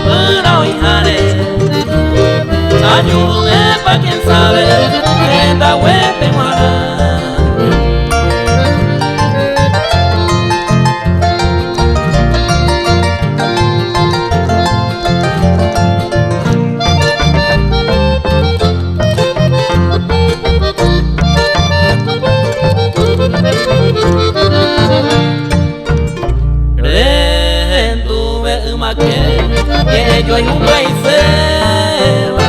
pero hijale, ayúdame pa' quien sabe, esta huepe guará. Que yo hay un rey seba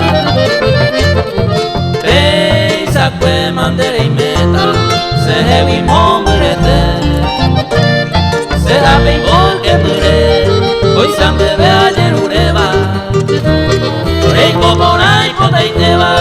Peisa que mandere y meta Se vi mombrete Se da pingol que pure Hoy san bebe ayer ureba Reiko por ahí por ahí te va